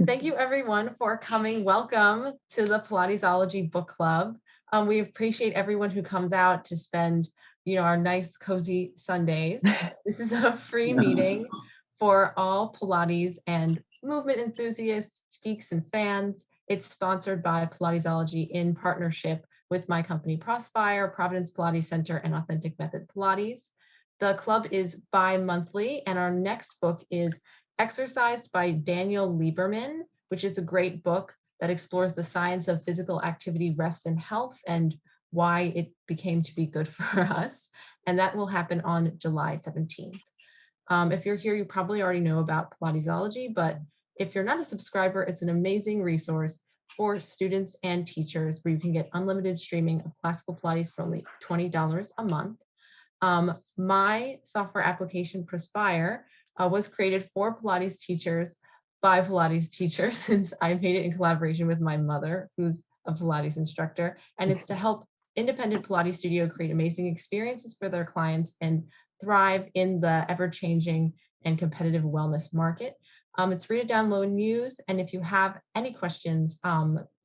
Thank you everyone for coming. Welcome to the Pilatesology Book Club. We appreciate everyone who comes out to spend, our nice cozy Sundays. This is a free meeting for all Pilates and movement enthusiasts, geeks, and fans. It's sponsored by Pilatesology in partnership with my company Prospire, Providence Pilates Center, and Authentic Method Pilates. The club is bi-monthly, and our next book is Exercised by Daniel Lieberman, which is a great book that explores the science of physical activity, rest, and health, and why it became to be good for us. And that will happen on July 17th. If you're here, you probably already know about Pilatesology, but if you're not a subscriber, it's an amazing resource for students and teachers where you can get unlimited streaming of classical Pilates for only $20 a month. My software application, Prospire, was created for Pilates teachers by Pilates teachers, since I made it in collaboration with my mother, who's a Pilates instructor. And it's to help independent Pilates studio create amazing experiences for their clients and thrive in the ever-changing and competitive wellness market. It's free to download and use. And if you have any questions,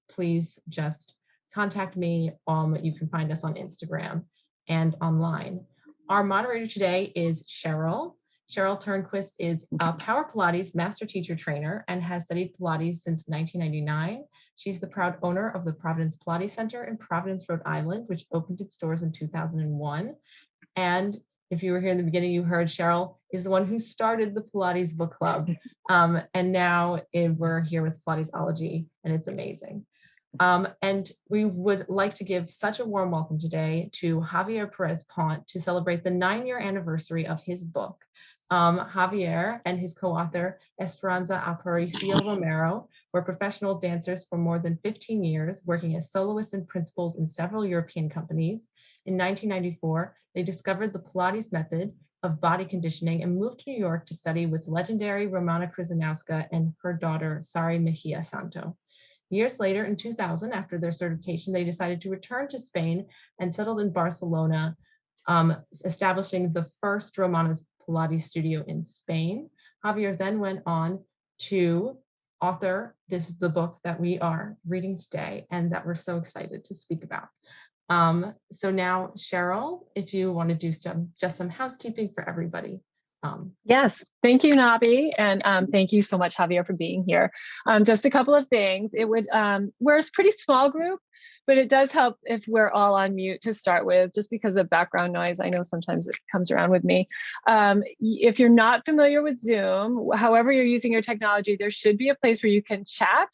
please just contact me. You can find us on Instagram and online. Our moderator today is Cheryl. Cheryl Turnquist is a Power Pilates master teacher trainer and has studied Pilates since 1999. She's the proud owner of the Providence Pilates Center in Providence, Rhode Island, which opened its doors in 2001. And if you were here in the beginning, you heard Cheryl is the one who started the Pilates Book Club. And now we're here with Pilatesology, and it's amazing. And we would like to give such a warm welcome today to Javier Perez Pont to celebrate the 9-year anniversary of his book. Javier and his co-author, Esperanza Aparicio Romero, were professional dancers for more than 15 years, working as soloists and principals in several European companies. In 1994, they discovered the Pilates method of body conditioning and moved to New York to study with legendary Romana Krzyzanowska and her daughter, Sari Mejia Santo. Years later, in 2000, after their certification, they decided to return to Spain and settled in Barcelona, establishing the first Romana's Pilates studio in Spain. Javier then went on to author the book that we are reading today and that we're so excited to speak about. So now, Cheryl, if you want to do just some housekeeping for everybody. Yes, thank you, Nabi, and thank you so much, Javier, for being here. Just a couple of things. We're a pretty small group, but it does help if we're all on mute to start with, just because of background noise. I know sometimes it comes around with me. If you're not familiar with Zoom, however you're using your technology, there should be a place where you can chat.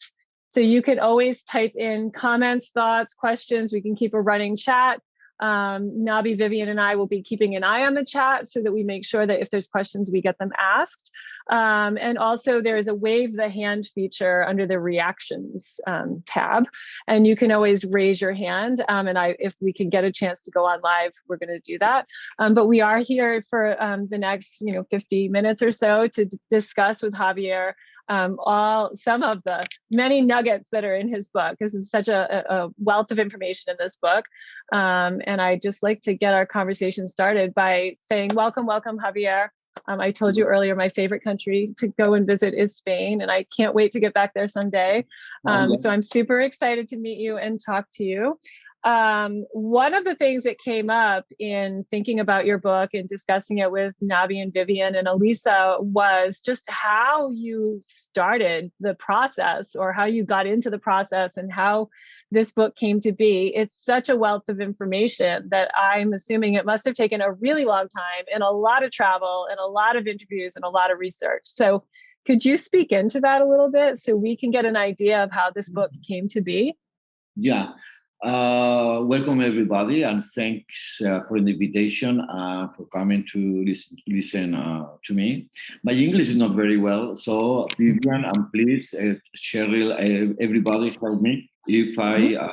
So you could always type in comments, thoughts, questions. We can keep a running chat. Nabi, Vivian, and I will be keeping an eye on the chat so that we make sure that if there's questions, we get them asked. And also there is a wave the hand feature under the reactions tab, and you can always raise your hand. If we can get a chance to go on live, we're going to do that. But we are here for the next 50 minutes or so to discuss with Javier some of the many nuggets that are in his book. This is such a wealth of information in this book. And I'd just like to get our conversation started by saying, welcome, Javier. I told you earlier, my favorite country to go and visit is Spain, and I can't wait to get back there someday. So I'm super excited to meet you and talk to you. One of the things that came up in thinking about your book and discussing it with Nabi and Vivian and Elisa was just how you started the process, or how you got into the process, and how this book came to be. It's such a wealth of information that I'm assuming it must have taken a really long time and a lot of travel and a lot of interviews and a lot of research. So could you speak into that a little bit so we can get an idea of how this book came to be? Yeah. Welcome everybody, and thanks for the invitation, for coming to listen to me. My English is not very well, so Vivian and please, Cheryl, everybody help me if I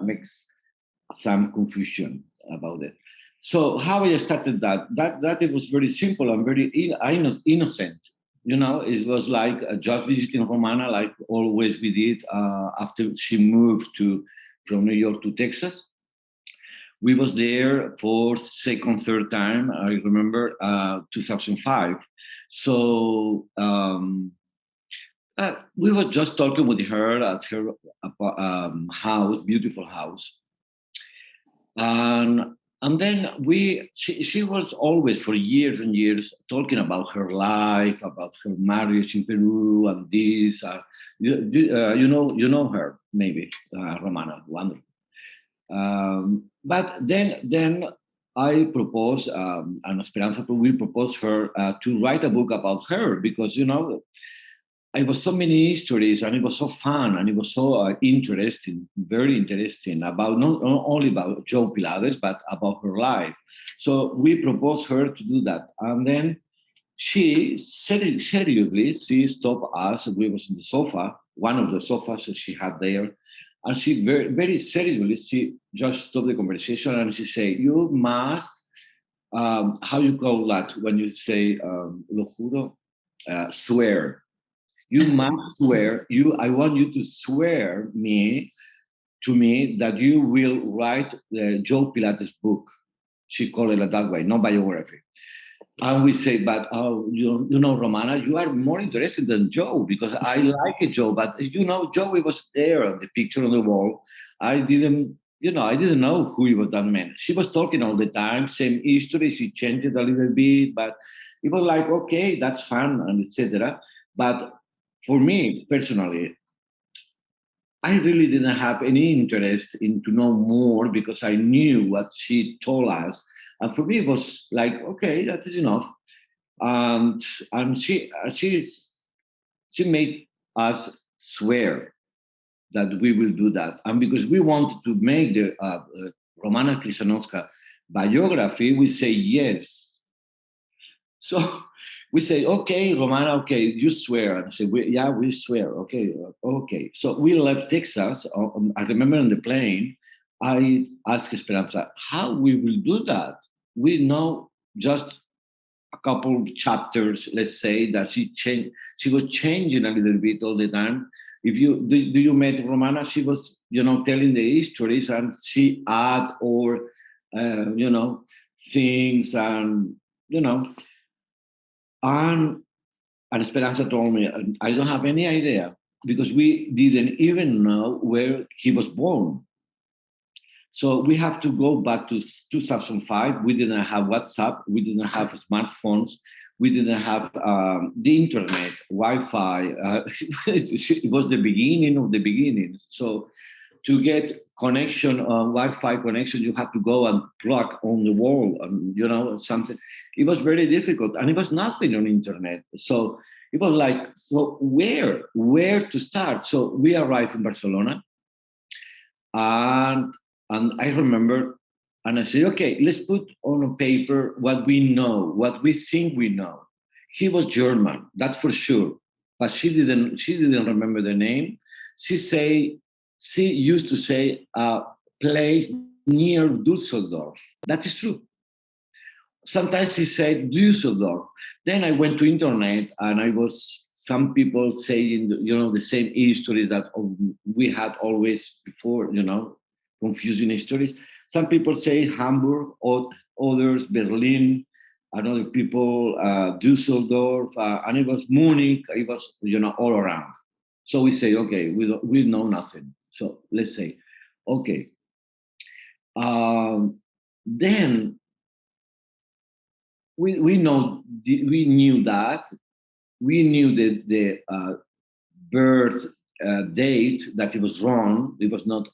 make some confusion about it. So how I started that it was very simple and very innocent. It was like just visiting Romana, like always we did after she moved from New York to Texas. We was there for third time, I remember, 2005. So We were just talking with her at her house, beautiful house, and then she was always for years and years talking about her life, about her marriage in Peru, and this. You know her maybe, Romana, wonderful. But then I proposed, and Esperanza, we proposed her to write a book about her because it was so many stories and it was so fun and it was so interesting, very interesting about not only about Joe Pilates, but about her life. So we proposed her to do that. And then she seriously, she stopped us. We was in the sofa, one of the sofas that she had there. And she very, very seriously, she just stopped the conversation and she said, you must, how you call that when you say, lo juro, swear, you must swear. I want you to swear to me that you will write the Joe Pilates book. She called it that way, no biography. And we say, but Romana, you are more interested than Joe because I like Joe, but Joe was there on the picture on the wall. I didn't know who he was that man. She was talking all the time, same history. She changed it a little bit, but it was like, okay, that's fun and etc. But for me personally, I really didn't have any interest in to know more because I knew what she told us. And for me, it was like, okay, that is enough. And she made us swear that we will do that. And because we wanted to make the Romana Krisanowska biography, we say yes. So we say, okay, Romana, okay, you swear. And I say, yeah, we swear. Okay, okay. So we left Texas. I remember on the plane, I asked Esperanza, how we will do that? We know just a couple chapters, let's say, that she was changing a little bit all the time. If you do you met Romana, she was, telling the histories and she add or, things and, and Esperanza told me, I don't have any idea because we didn't even know where he was born. So we have to go back to 2005. We didn't have WhatsApp. We didn't have smartphones. We didn't have the internet, Wi-Fi. It was the beginning of the beginnings. So to get connection, Wi-Fi connection, you had to go and plug on the wall, and something. It was very difficult, and it was nothing on internet. So it was like, so where to start? So we arrived in Barcelona, and I remember, and I said, okay, let's put on a paper what we know, what we think we know. He was German, that's for sure, but she didn't remember the name. She used to say a place near Düsseldorf. That is true. Sometimes she said Düsseldorf. Then I went to internet and some people saying, the same history that we had always before, confusing histories. Some people say Hamburg, or others Berlin, and other people Düsseldorf, and it was Munich. It was, all around. So we say, okay, we know nothing. So let's say, okay. Then we knew that we knew the birth date, that it was wrong. It was not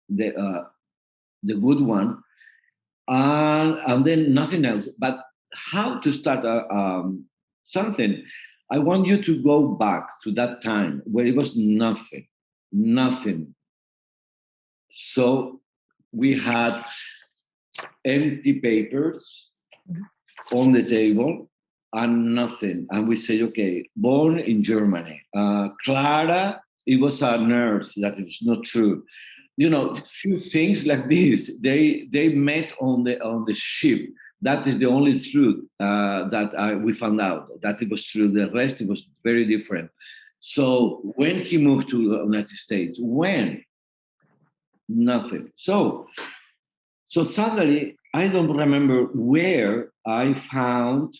the good one, and then nothing else. But how to start something? I want you to go back to that time where it was nothing. So we had empty papers on the table and nothing. And we say, okay, born in Germany. Clara, it was a nurse. That is not true. Few things like this. They met on the ship. That is the only truth that we found out, that it was true. The rest, it was very different. So when he moved to the United States, when? Nothing. So suddenly, I don't remember where I found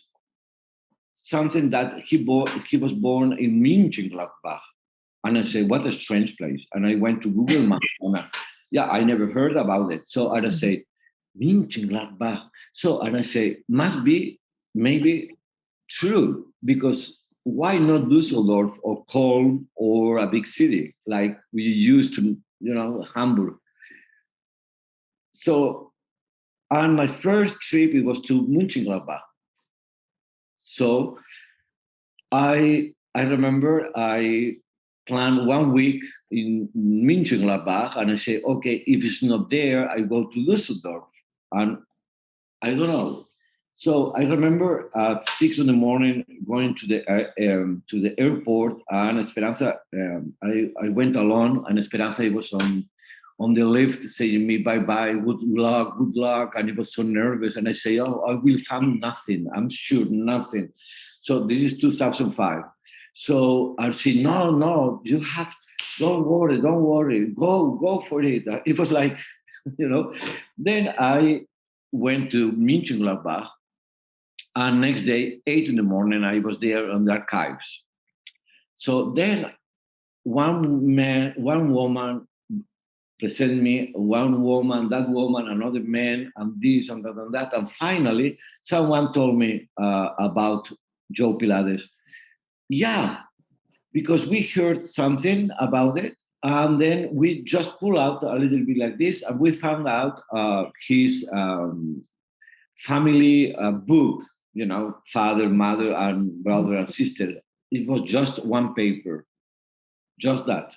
something that he was born in Mönchengladbach. And I said, what a strange place. And I went to Google Maps. And I never heard about it. So I said, Mönchengladbach. So, and I say, must be maybe true, because why not Düsseldorf or Köln or a big city like we used to, Hamburg? So, and my first trip, it was to Mönchengladbach. So I remember I planned 1 week in Mönchengladbach, and I say, okay, if it's not there, I go to Düsseldorf. And I don't know. So I remember at 6 in the morning going to the airport, and Esperanza, I went alone, and Esperanza was on the lift saying me bye, good luck, and he was so nervous, and I say, oh, I will find nothing, I'm sure nothing. So this is 2005. So I said, no, you have, don't worry, go for it. It was like, Then I went to Mönchengladbach, and next day, 8 in the morning, I was there on the archives. So then one woman present me, one woman, that woman, another man, and this and that and that. And finally, someone told me about Joe Pilates. Yeah, because we heard something about it. And then we just pull out a little bit like this, and we found out his family book, father, mother, and brother and sister. It was just one paper, just that,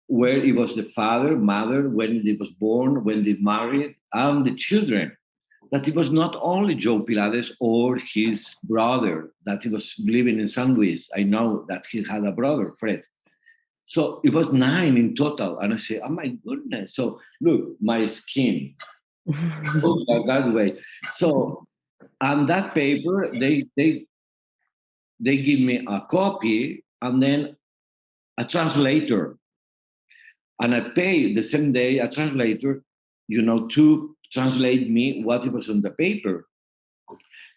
where it was the father, mother, when they was born, when they married, and the children. That it was not only Joe Pilates or his brother, that he was living in San Luis. I know that he had a brother, Fred. So it was 9 in total. And I say, oh my goodness. So look, my skin looks like that way. So, and that paper, they give me a copy and then a translator. And I pay the same day a translator, to translate me what it was on the paper.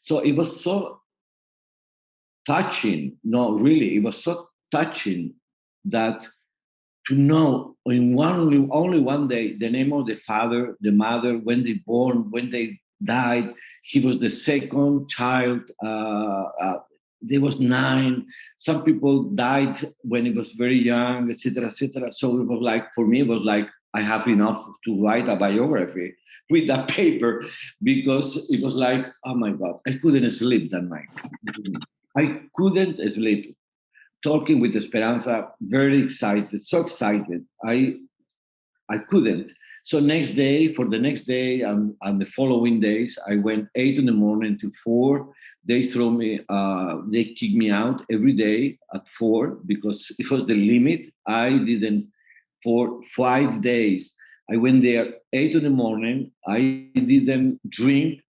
So it was so touching. No, really, it was so touching that to know in only one day the name of the father, the mother, when they born, when they died. He was the second child. There was 9. Some people died when he was very young, etc., etc. So it was like, for me, it was like I have enough to write a biography with that paper, because it was like, oh my God, I couldn't sleep that night. I couldn't sleep. Talking with Esperanza, very excited, so excited. I couldn't. So for the next day and the following days, I went 8 in the morning to 4. They they kicked me out every day at 4 because it was the limit. I didn't, for 5 days. I went there 8 in the morning. I didn't drink,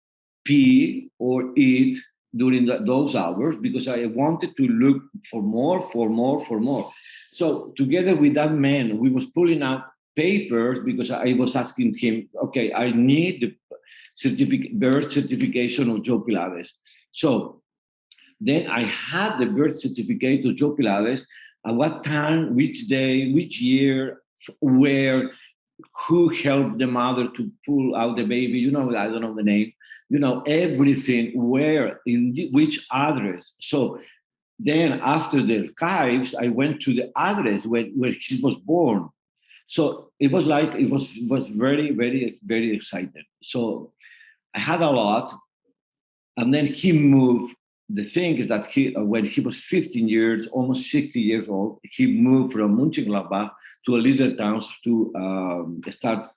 pee, or eat during those hours because I wanted to look for more. So together with that man, we was pulling out papers because I was asking him, okay, I need the birth certification of Joe Pilates. So then I had the birth certificate of Joe Pilates, at what time, which day, which year, where, who helped the mother to pull out the baby, I don't know the name, everything, where, in which address. So then after the archives, I went to the address where he was born. So it was like, it was very, very, very exciting. So I had a lot. And then he moved. The thing is that when he was 15 years, almost 60 years old, he moved from Mönchengladbach to a little town to start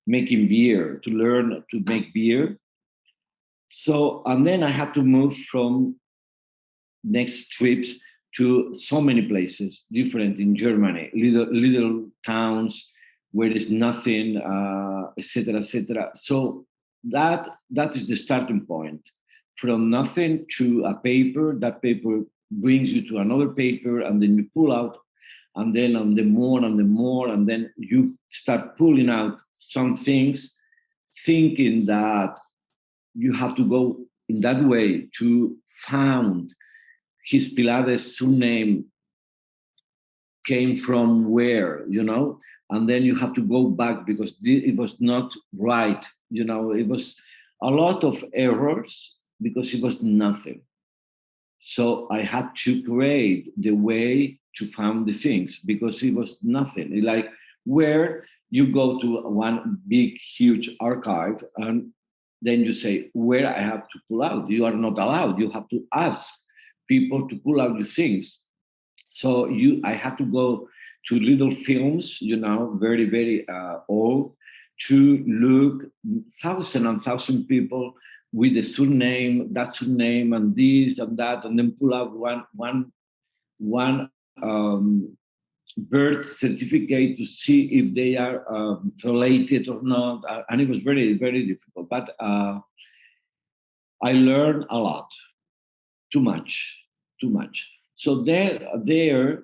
making beer, to learn to make beer. So, and then I had to move from next trips to so many places, different in Germany, little towns where there's nothing, etc., etc. So that is the starting point. From nothing to a paper, that paper brings you to another paper, and then you pull out, and then on the more, and then you start pulling out some things, thinking that you have to go in that way to found his Pilates surname came from where, and then you have to go back because it was not right. It was a lot of errors because it was nothing. So I had to create the way to find the things because it was nothing. Like where you go to one big, huge archive and then you say, where I have to pull out. You are not allowed. You have to ask people to pull out the things. So I had to go to little films, very, very old, to look thousand and thousand people with the surname, that surname, and this and that, and then pull out one birth certificate to see if they are related or not. And it was very, very difficult. But I learned a lot, too much. So there,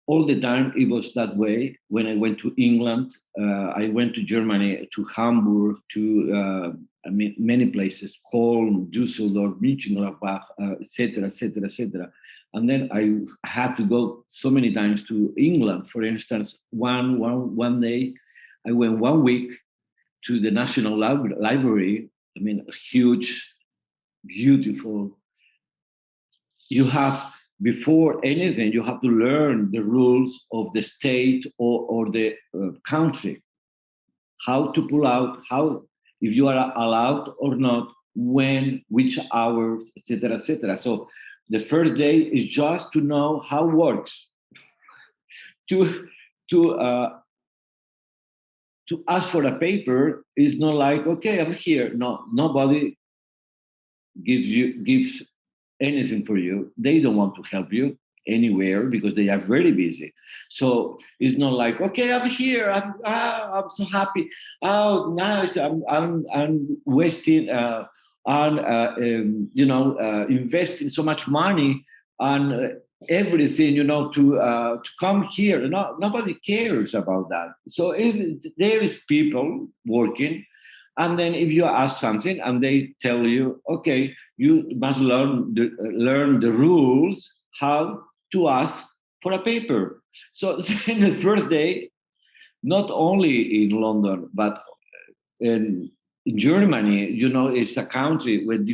all the time it was that way. When I went to England, I went to Germany, to Hamburg, to many places, Cologne, Düsseldorf, Mönchengladbach, etc., etc., etc. And then I had to go so many times to England. For instance, one day, I went 1 week to the National Library. I mean, huge, beautiful. You have, before anything, you have to learn the rules of the state or the country, how to pull out, if you are allowed or not, when, which hours, etc., etc. So the first day is just to know how it works, to ask for a paper is not like, okay, I'm here. No, nobody gives anything for you. They don't want to help you anywhere because they are very busy. So it's not like, okay, I'm here. I'm so happy. Oh, nice. I'm wasting investing so much money on everything, to come here. Nobody cares about that. So if there is people working, and then if you ask something and they tell you, okay, you must learn the rules, how to ask for a paper. So in the first day, not only in London, but in Germany, it's a country with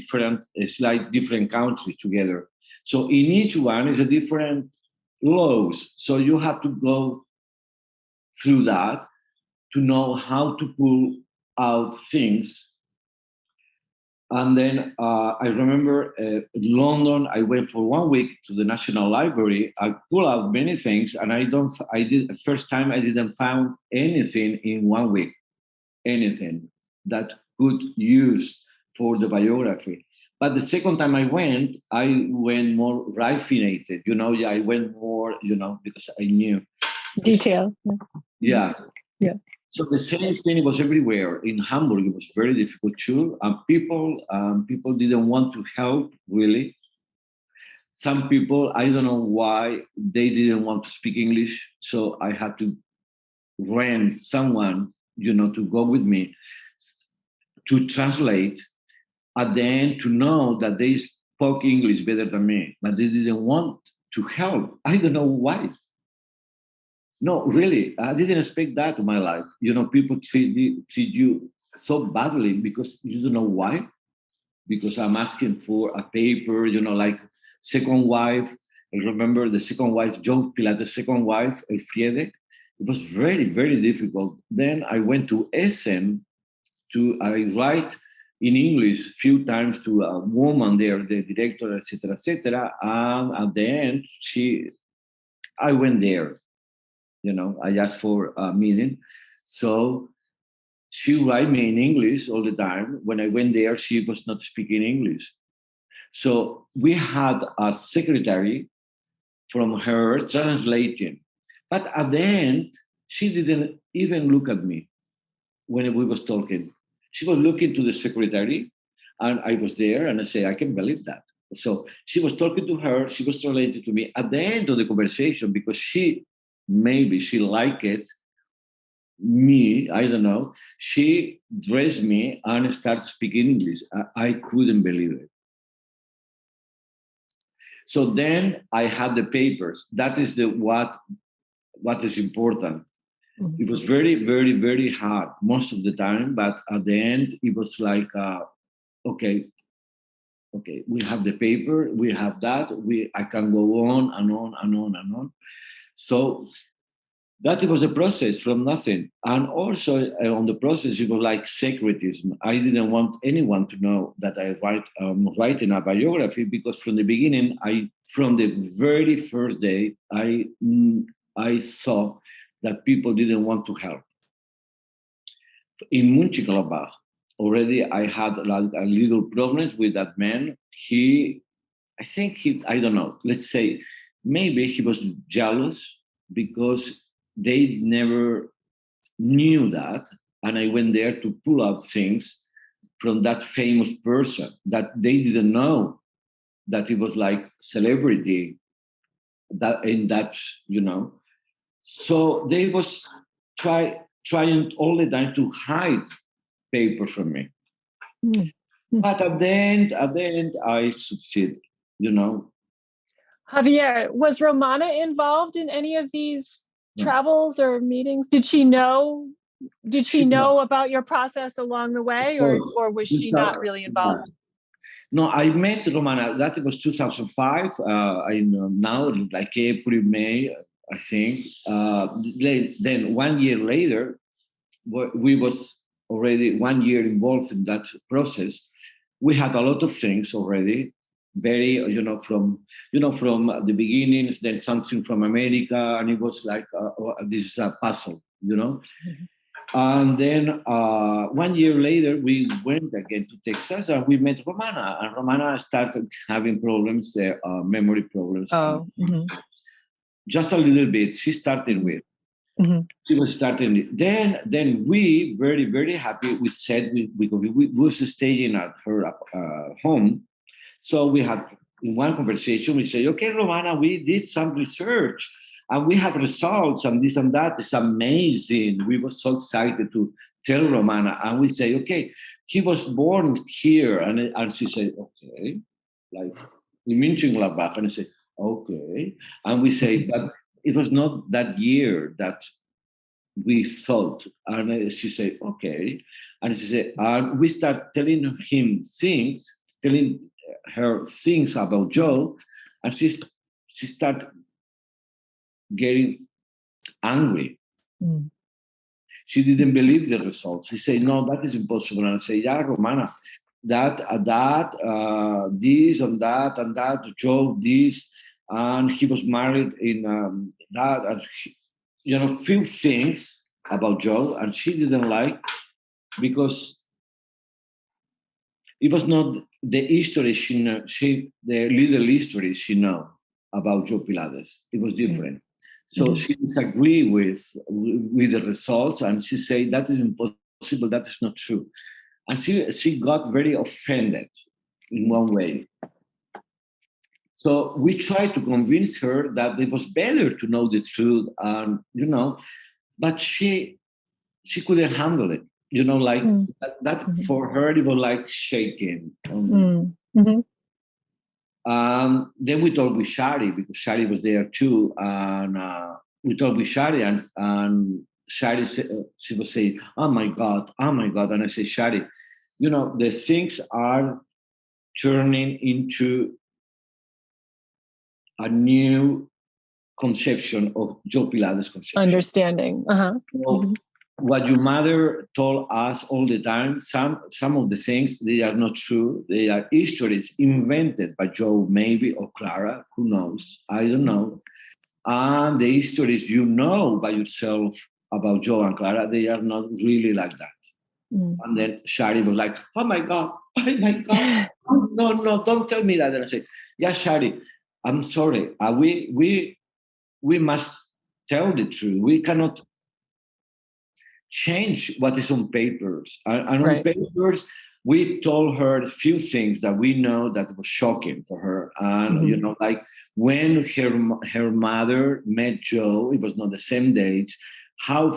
it's like different countries together. So in each one is a different laws. So you have to go through that to know how to pull out things. And then I remember in London, I went for 1 week to the National Library. I pulled out many things, and first time I didn't find anything in 1 week, anything that could use for the biography. But the second time I went more raffinated, I went more, because I knew. Detail. Yeah. Yeah. So the same thing was everywhere. In Hamburg, it was very difficult too. People didn't want to help, really. Some people, I don't know why, they didn't want to speak English. So I had to rent someone, to go with me to translate. At the end, to know that they spoke English better than me, but they didn't want to help. I don't know why. No, really, I didn't expect that in my life. People treat you so badly because you don't know why. Because I'm asking for a paper, like second wife. I remember the second wife, John Pilates' second wife, Elfriede. It was very, very difficult. Then I went to Essen I write in English a few times to a woman there, the director, etc., etc. And at the end, I went there. I asked for a meeting. So she write me in English all the time. When I went there, she was not speaking English. So we had a secretary from her translating. But at the end, she didn't even look at me when we was talking. She was looking to the secretary, and I was there, and I say, I can't believe that. So she was talking to her, she was translating to me. At the end of the conversation, because maybe she liked it, me, I don't know, she dressed me and started speaking English. I couldn't believe it. So then I had the papers. That is what is important. It was very, very, very hard most of the time, but at the end it was like, okay, we have the paper, we have that, I can go on and on and on and on. So that was the process from nothing. And also on the process, it was like secretism. I didn't want anyone to know that I writing a biography, because from the beginning, from the very first day, I saw that people didn't want to help. In Mönchengladbach, already I had like a little problems with that man. I don't know, let's say, maybe he was jealous because they never knew that. And I went there to pull out things from that famous person that they didn't know that he was like celebrity that in that, So they was trying all the time to hide paper from me. But at the end, I succeeded, Javier, was Romana involved in any of these travels or meetings? Did she know about your process along the way, or was she not really involved? No, I met Romana. That was 2005. I know now, like April, May, I think. Then 1 year later, we was already 1 year involved in that process. We had a lot of things already. Very, from the beginnings, then something from America, and it was like this is a puzzle, Mm-hmm. And then 1 year later, we went again to Texas, and we met Romana, and Romana started having problems, memory problems. Oh, mm-hmm. Just a little bit. She started with. Mm-hmm. She was starting. Then we very, very happy. We said because we was staying at her home. So we had, in one conversation, we said, okay, Romana, we did some research and we have results and this and that. It's amazing. We were so excited to tell Romana. And we say, okay, he was born here. And she said, okay, like in Mönchengladbach. And I said, okay. And we say, but it was not that year that we thought. And she said, okay. And she said, and we start telling her things about Joe, and she started getting angry. She didn't believe the results. She said, no, that is impossible. And I say, yeah, Romana, this and that, Joe, this, and he was married in that, and few things about Joe, and she didn't like, because it was not the history the little history she know about Joe Pilates. It was different. So she disagreed with the results, and she said that is impossible. That is not true, and she got very offended in one way. So we tried to convince her that it was better to know the truth, and but she couldn't handle it. That for her, it was like shaking. Then we talked with Shari, because Shari was there too. And we talked with Shari, and Shari she was saying, oh my God. And I said, Shari, the things are turning into a new conception of Joe Pilates conception. Understanding. So, what your mother told us all the time, some of the things, they are not true. They are histories invented by Joe, maybe, or Clara, who knows? I don't know. And the histories by yourself about Joe and Clara, they are not really like that. And then Shari was like, oh my God. No, don't tell me that. And I said, yeah, Shari, I'm sorry. We must tell the truth. We cannot change what is on papers. And on papers, we told her a few things that we know that was shocking for her. And, like when her mother met Joe, it was not the same date.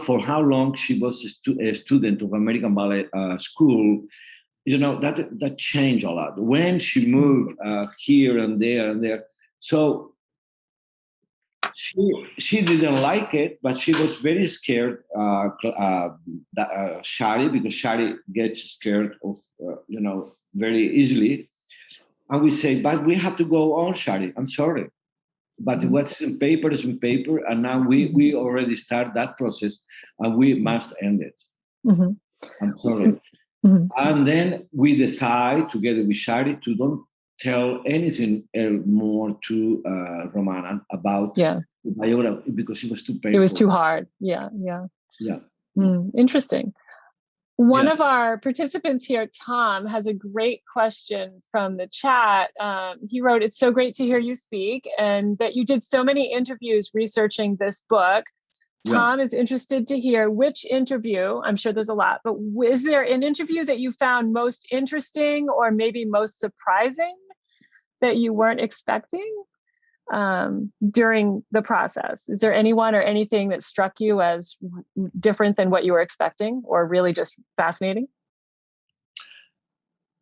for how long she was a student of American Ballet School. That changed a lot when she moved here and there. So she didn't like it, but she was very scared. Shari, because Shari gets scared of very easily. And we say, but we have to go on, Shari. I'm sorry, but what's in paper is in paper, and now we already start that process, and we must end it. Mm-hmm. I'm sorry. Mm-hmm. And then we decide together with Shari to don't tell anything more to Romana about the biography, because it was too painful. It was too hard. Yeah. Interesting. One of our participants here, Tom, has a great question from the chat. He wrote, "It's so great to hear you speak and that you did so many interviews researching this book. Tom is interested to hear which interview, I'm sure there's a lot, but is there an interview that you found most interesting or maybe most surprising that you weren't expecting during the process? Is there anyone or anything that struck you as different than what you were expecting or really just fascinating?"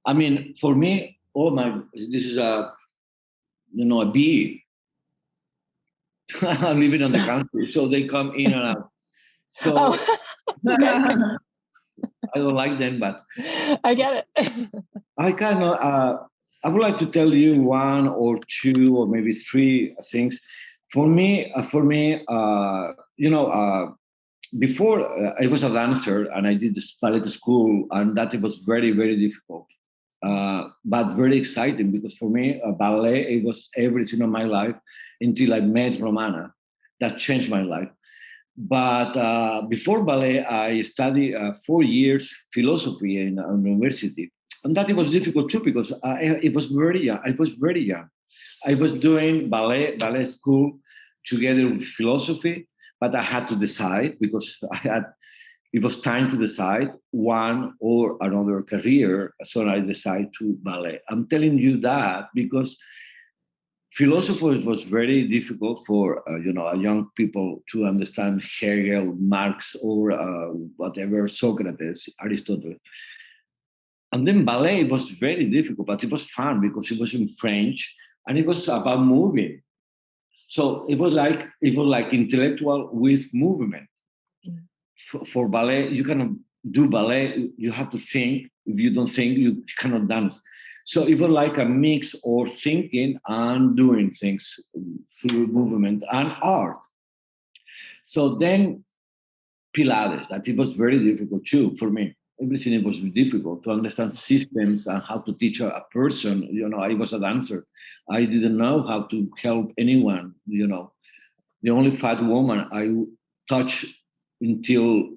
I mean, for me, this is a bee. I'm living on the country, so they come in and out. So I don't like them, but I get it. I would like to tell you one or two or maybe three things. For me, before I was a dancer and I did this ballet school, and that it was very, very difficult, but very exciting, because for me, ballet, it was everything in my life until I met Romana. That changed my life. But before ballet, I studied 4 years philosophy in a university. And that it was difficult too, because it was very young. I was very young. I was doing ballet school together with philosophy, but I had to decide, because it was time to decide one or another career. So I decided to ballet. I'm telling you that because philosophy was very difficult for young people to understand Hegel, Marx, or whatever, Socrates, Aristotle. And then ballet was very difficult, but it was fun because it was in French and it was about moving. So it was like intellectual with movement. For ballet, you cannot do ballet. You have to think. If you don't think, you cannot dance. So it was like a mix of thinking and doing things through movement and art. So then Pilates, that it was very difficult too for me. Everything it was difficult to understand systems and how to teach a person. I was a dancer. I didn't know how to help anyone. The only fat woman I touched until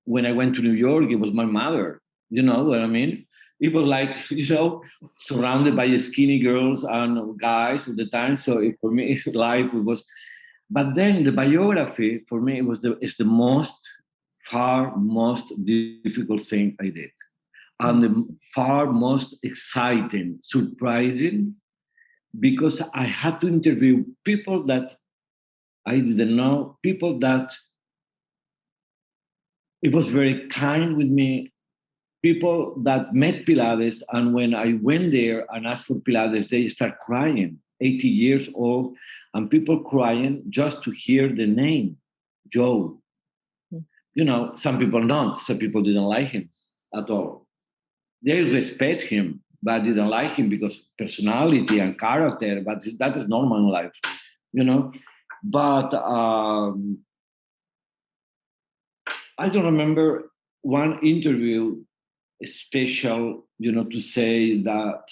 when I went to New York, it was my mother. You know what I mean? It was like, surrounded by skinny girls and guys at the time. So for me, life was. But then the biography for me is the most difficult thing I did, and the far most exciting, surprising, because I had to interview people that I didn't know, people that it was very kind with me, people that met Pilates, and when I went there and asked for Pilates, they start crying, 80 years old, and people crying just to hear the name, Joe. Some people don't. Some people didn't like him at all. They respect him, but didn't like him because personality and character, but that is normal in life, But I don't remember one interview special, to say that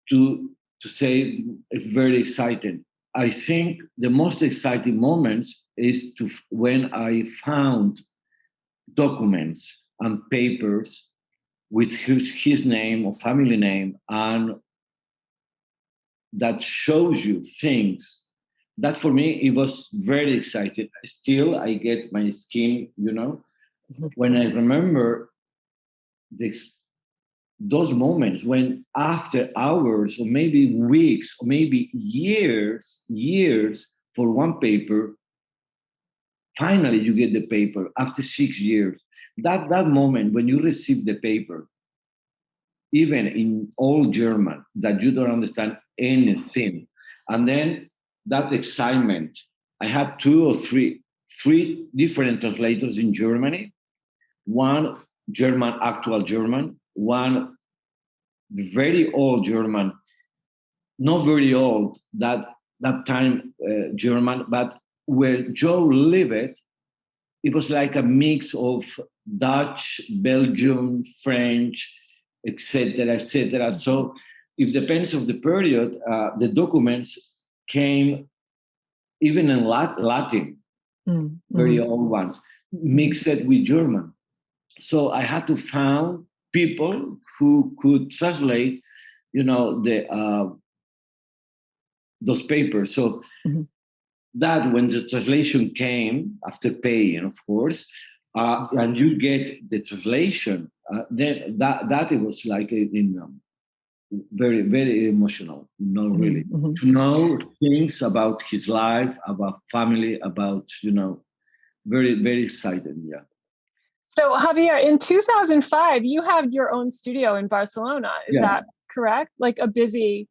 to say it's very exciting. I think the most exciting moments is when I found documents and papers with his name or family name, and that shows you things that for me it was very exciting. Still, I get my skin, when I remember those moments when after hours or maybe weeks or maybe years, for one paper. Finally, you get the paper after 6 years. That moment when you receive the paper, even in old German, that you don't understand anything, and then that excitement. I had three different translators in Germany. One German, actual German, one very old German, not very old that time German, but where Joe lived, it was like a mix of Dutch, Belgium, French, etc., etc. So it depends of the period. The documents came even in Latin, very old ones, mixed with German. So I had to find people who could translate, those papers. So that when the translation came after paying, of course, and you get the translation, then that it was like very, very emotional. No, really, to know things about his life, about family, about very, very exciting. Yeah. So Javier, in 2005, you had your own studio in Barcelona. Is that correct? Like a busy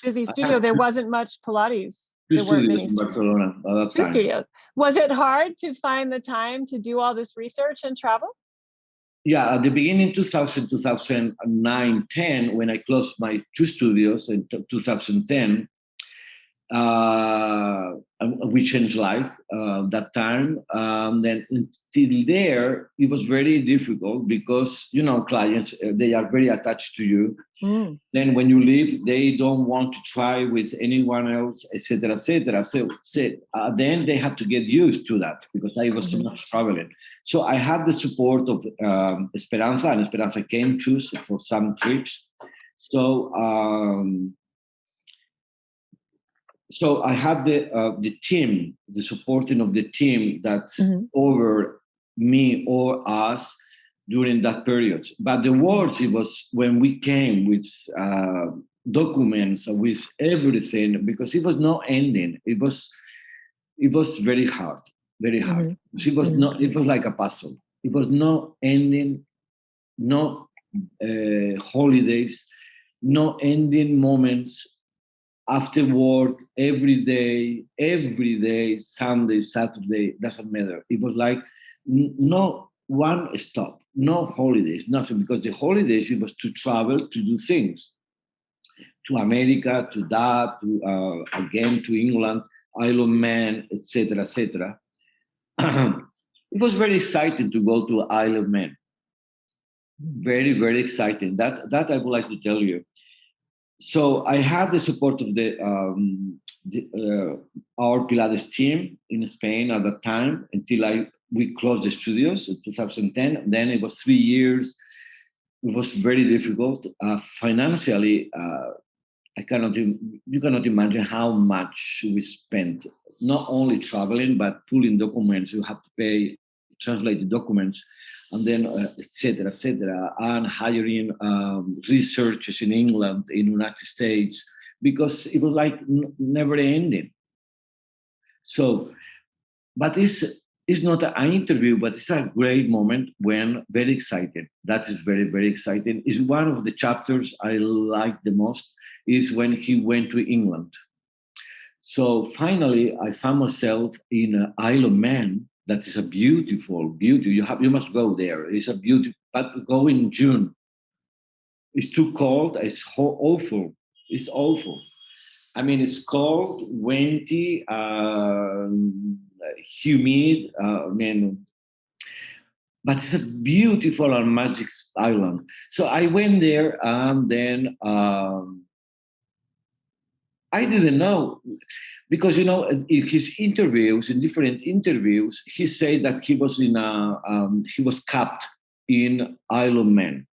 studio. There wasn't much Pilates. There weren't many in Barcelona at that two time. studios. Was it hard to find the time to do all this research and travel? Yeah, at the beginning, 2009, 10, when I closed my two studios in 2010, we changed life that time. Then until there, it was very difficult because, clients, they are very attached to you. Then when you leave, they don't want to try with anyone else, etc., etc. So then they have to get used to that because I was so much traveling. So I had the support of Esperanza, and Esperanza came to for some trips. So I had the team, the supporting of the team that over me or us during that period. But the worst, it was when we came with documents, with everything, because it was no ending. It was very hard, very hard. It was not. It was like a puzzle. It was no ending, no holidays, no ending moments. After work, every day, Sunday, Saturday, doesn't matter. It was like no one stop, no holidays, nothing, because the holidays, it was to travel, to do things, to America, to that, to again to England, Isle of Man, etc., etc. It was very exciting to go to Isle of Man. Very, very exciting. That I would like to tell you. So I had the support of our Pilates team in Spain at that time until we closed the studios in 2010. Then it was 3 years. It was very difficult financially. You cannot imagine how much we spent, not only traveling but pulling documents. You have to pay, translate the documents, and then etc., and hiring researchers in England, in United States, because it was like never ending. So, but it's not an interview, but it's a great moment when very excited. That is very, very exciting. It's one of the chapters I like the most is when he went to England. So finally, I found myself in Isle of Man. That is a beautiful beauty. You must go there. It's a beauty, but go in June. It's too cold. It's awful. It's awful. I mean, it's cold, windy, humid. But it's a beautiful and magic island. So I went there, and then I didn't know. Because in his interviews, in different interviews, he said that he was he was capped in Isle of Man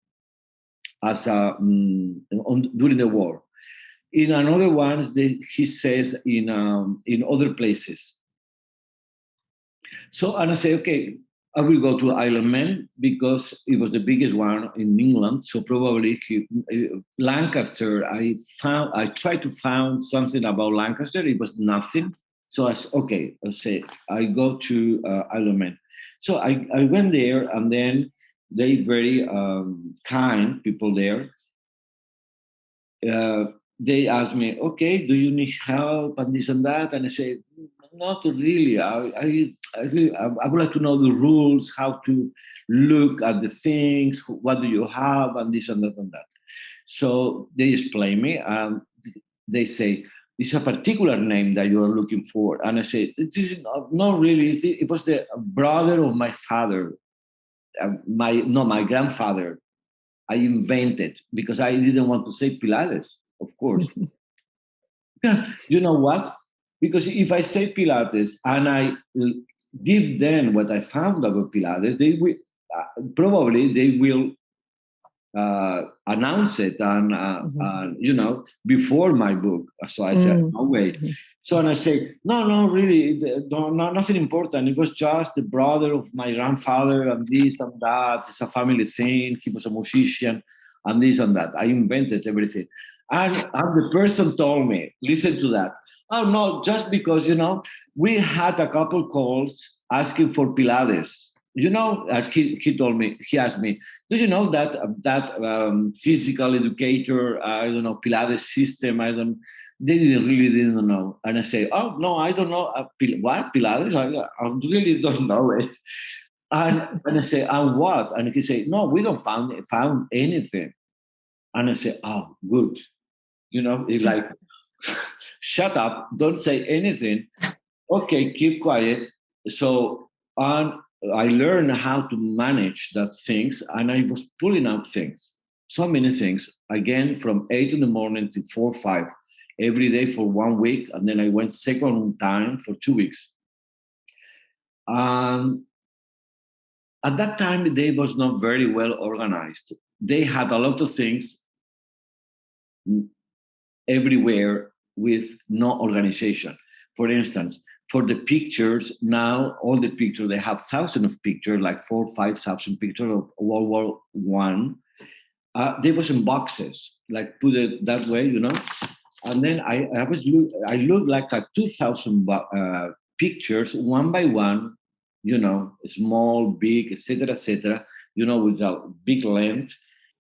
as during the war. In another ones, he says in other places. So and I say, okay, I will go to Isle of Man because it was the biggest one in England. So probably Lancaster. I tried to find something about Lancaster. It was nothing. So I said, okay, I go to Ironman. So I went there, and then they very kind people there. Uh, they asked me, okay, do you need help and this and that? And I said, not really. I would like to know the rules, how to look at the things, what do you have, and this and that and that. So they explain me, and they say, it's a particular name that you are looking for. And I say, it is not really. It was the brother of my father, my grandfather. I invented because I didn't want to say Pilates, of course. You know what? Because if I say Pilates and I give them what I found about Pilates, they will probably they will announce it and before my book. So I said, no way. So and I say, no, really, nothing important. It was just the brother of my grandfather and this and that. It's a family thing. He was a musician and this and that. I invented everything. And the person told me, listen to that. Oh no, just because we had a couple calls asking for Pilates. He told me, he asked me, do you know that physical educator, I don't know, Pilates system? They didn't know. And I say, oh no, I don't know. What Pilates? I really don't know it. And I say, and what? And he say, no, we don't found anything. And I say, oh, good. It's like, shut up, don't say anything. Okay, keep quiet. So I learned how to manage that things, and I was pulling out things, so many things. Again, from 8 in the morning to 4, 5, every day for 1 week, and then I went second time for 2 weeks. At that time, the day was not very well organized. They had a lot of things everywhere with no organization. For instance, for the pictures, now all the pictures, they have thousands of pictures, like 4,000 or 5,000 pictures of World War One. They was in boxes, like put it that way, And then I looked like a 2,000 pictures, one by one, small, big, etc., with a big length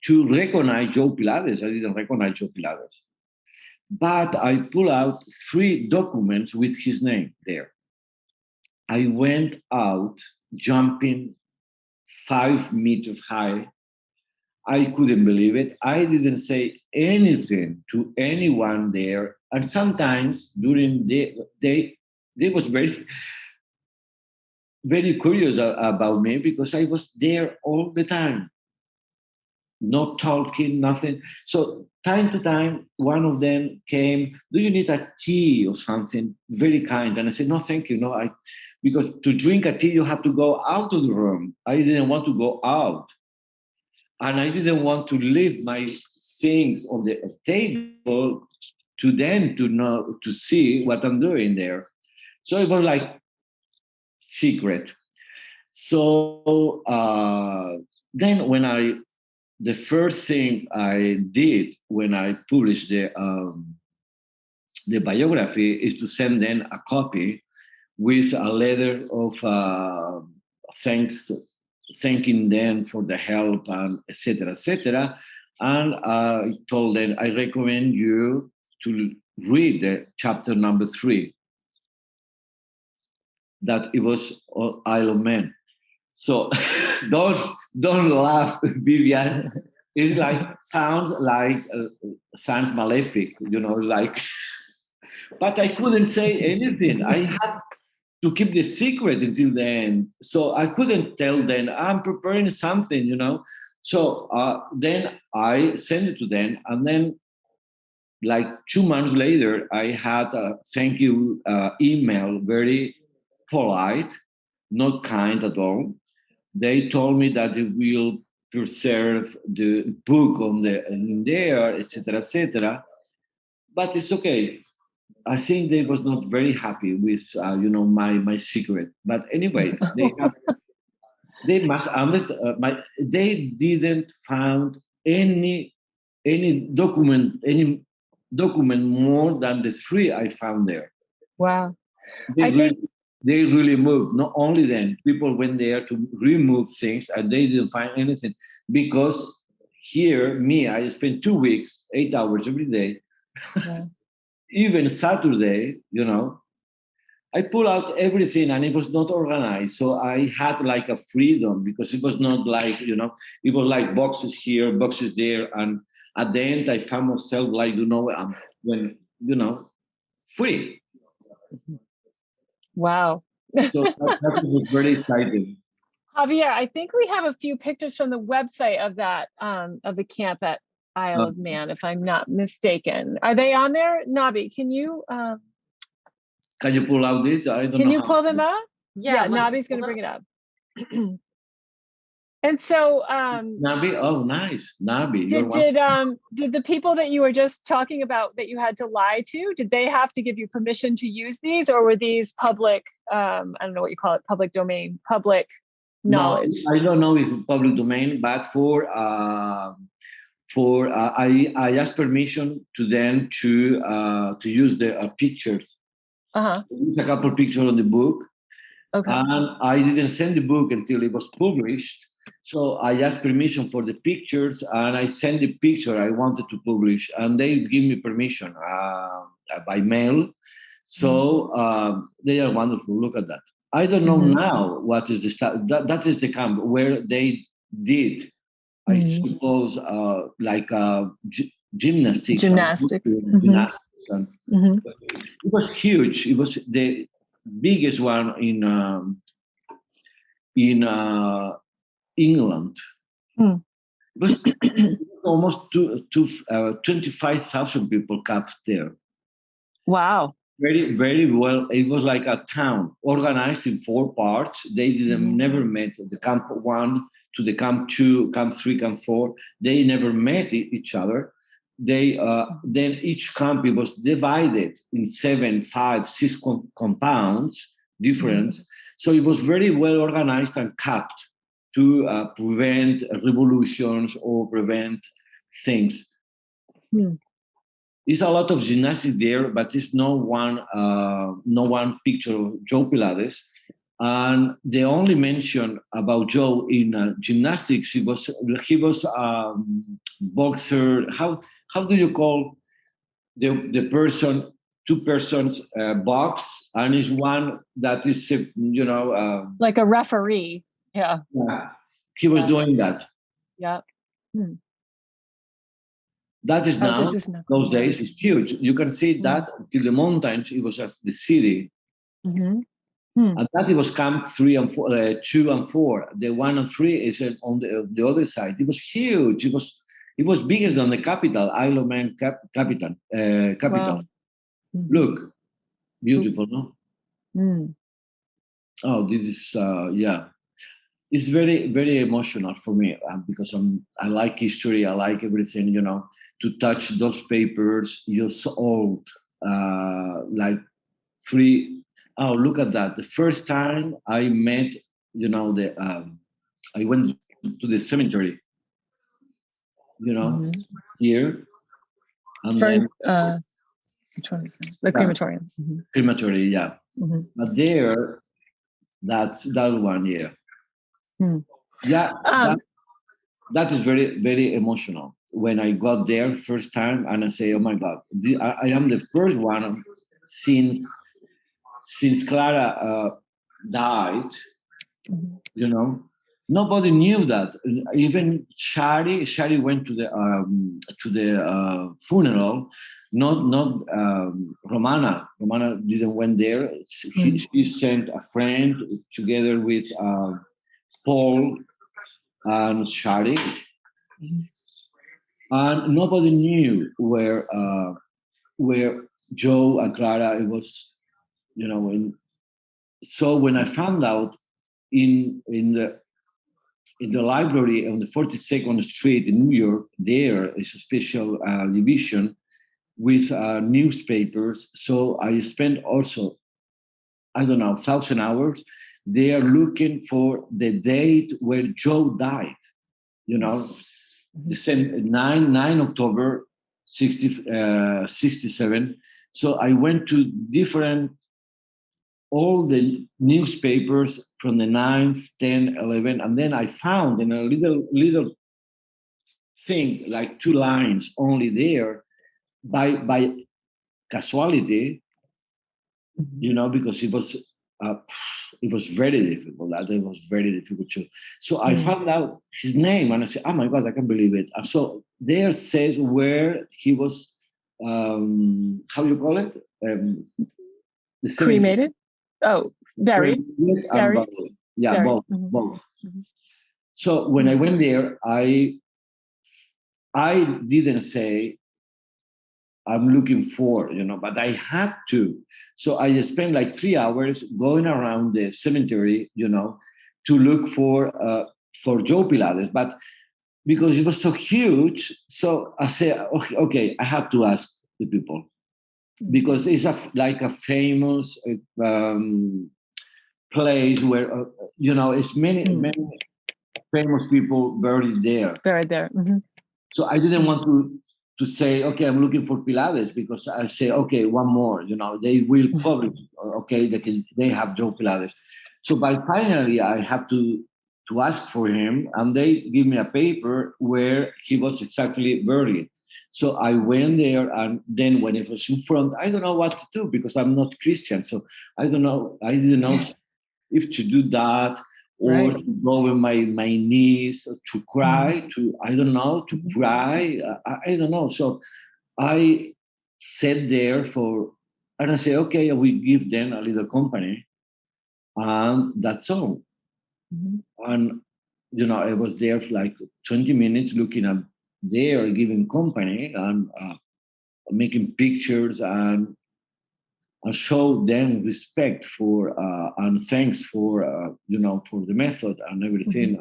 to recognize Joe Pilates. I didn't recognize Joe Pilates. But I pull out 3 documents with his name there. I went out jumping 5 meters high. I couldn't believe it. I didn't say anything to anyone there. And sometimes during the day, they was very, very curious about me because I was there all the time. Not talking, nothing. So time to time, one of them came, do you need a tea or something? Very kind. And I said, no, thank you. No, because to drink a tea, you have to go out of the room. I didn't want to go out. And I didn't want to leave my things on the table to them to see what I'm doing there. So it was like secret. So then the first thing I did when I published the biography is to send them a copy with a letter of thanking them for the help and etc., etc. And I told them I recommend you to read the chapter number 3. That it was Isle of Men. So don't laugh, Vivian. It's sounds malefic, like. But I couldn't say anything. I had to keep the secret until the end. So I couldn't tell them I'm preparing something, So then I sent it to them, and then like 2 months later, I had a thank you email, very polite, not kind at all. They told me that they will preserve the book in there, etc., etc. But it's okay. I think they was not very happy with my secret. But anyway, they must understand. They didn't found any document more than the 3 I found there. Wow. They I really, think, they really moved. Not only then, people went there to remove things and they didn't find anything because here, me, I spent 2 weeks, 8 hours every day, yeah. even Saturday, I pull out everything and it was not organized. So I had like a freedom because it was not like, it was like boxes here, boxes there. And at the end, I found myself like, when, free. Wow. So that was very exciting. Javier, I think we have a few pictures from the website of that, of the camp at Isle Uh, of Man, if I'm not mistaken. Are they on there? Nabi, can you pull out this? I don't know how. pull them up? Yeah, let me Nabi's pull gonna them bring it up. And so Nabi, oh, nice. Nabi, you're did the people that you were just talking about that you had to lie to, did they have to give you permission to use these, or were these public, I don't know what you call it, public domain, public No, knowledge? I don't know if it's public domain, but I asked permission to them to use the pictures. There's a couple pictures on the book, Okay. and I didn't send the book until it was published. So I asked permission for the pictures, and I sent the picture I wanted to publish, and they give me permission by mail. So they are wonderful. Look at that. I don't know now what is the that is the camp where they did, I suppose, like gymnastics. Gymnastics. Gymnastics. And it was huge. It was the biggest one in England. It was almost 25,000 people camped there. Wow. Very, very well. It was like a town organized in 4 parts. They didn't never met the camp 1 to the camp 2, camp 3, camp 4. They never met each other. They then each camp it was divided in 7, 5, 6 compounds, different. So it was very well organized and kept to prevent revolutions or prevent things. It's a lot of gymnastics there, but it's no one picture of Joe Pilates. And the only mention about Joe in gymnastics, he was boxer. How do you call the person? 2 persons box, and is one that is like a referee. Yeah. He was doing that. Yeah. That is now, those days, is huge. You can see that till the mountains, it was just the city. And that it was camp 3 and 4, 2 and 4. The 1 and 3 is on the other side. It was huge. It was bigger than the capital, Isle of Man capital. Wow. Look, beautiful, no? Oh, this is It's very, very emotional for me because I like history. I like everything, to touch those papers, just old, like 3. Oh, look at that! The first time I met, I went to the cemetery, here, and then which one is it? The crematorium. Crematory, yeah. But there, that one, yeah. Yeah, that is very, very emotional. When I got there first time, and I say, "Oh my God, I am the first one since Clara died." Nobody knew that. Even Shari went to the funeral. Not Romana. Romana didn't went there. She sent a friend together with Paul and Shari, and nobody knew where Joe and Clara. It was, so when I found out in the library on the 42nd Street in New York, there is a special division with newspapers. So I spent also, I don't know, 1,000 hours. They are looking for the date where Joe died. The same 9 October 67. So I went to different all the newspapers from the 9th, 10, 11, and then I found in a little thing, like 2 lines only there, by casualty, because it was very difficult. That it was very difficult too. So I found out his name and I said, "Oh my God, I can't believe it!" And so there says where he was. How you call it? The Cremated? Oh, buried. Buried. Yeah, buried. both. So when I went there, I didn't say I'm looking for, but I had to. So I spent like 3 hours going around the cemetery, to look for Joe Pilates. But because it was so huge, so I said, okay, I have to ask the people, because it's like a famous place where it's many famous people buried there. So I didn't want to say, okay, I'm looking for Pilates, because I say, okay, one more, they will publish, okay, they have Joe Pilates. So by finally I have to ask for him, and they give me a paper where he was exactly buried. So I went there, and then when it was in front, I don't know what to do, because I'm not Christian. So I didn't know if to do that, or to go on my knees, to cry, to cry. I don't know. So I sat there and I said, okay, I will give them a little company, and that's all. And, I was there for like 20 minutes looking at there, giving company, and making pictures, and show them respect for and thanks for for the method and everything.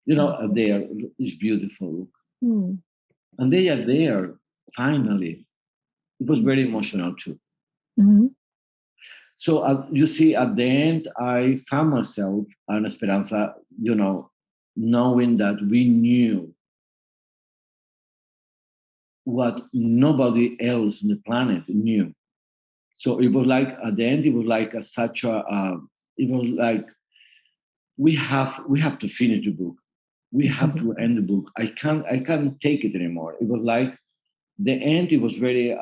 There is beautiful, and they are there finally. It was very emotional too. So you see, at the end, I found myself and Esperanza, knowing that we knew what nobody else on the planet knew. So it was like, at the end, it was like it was like, we have to finish the book. We have to end the book. I can't take it anymore. It was like the end. It was very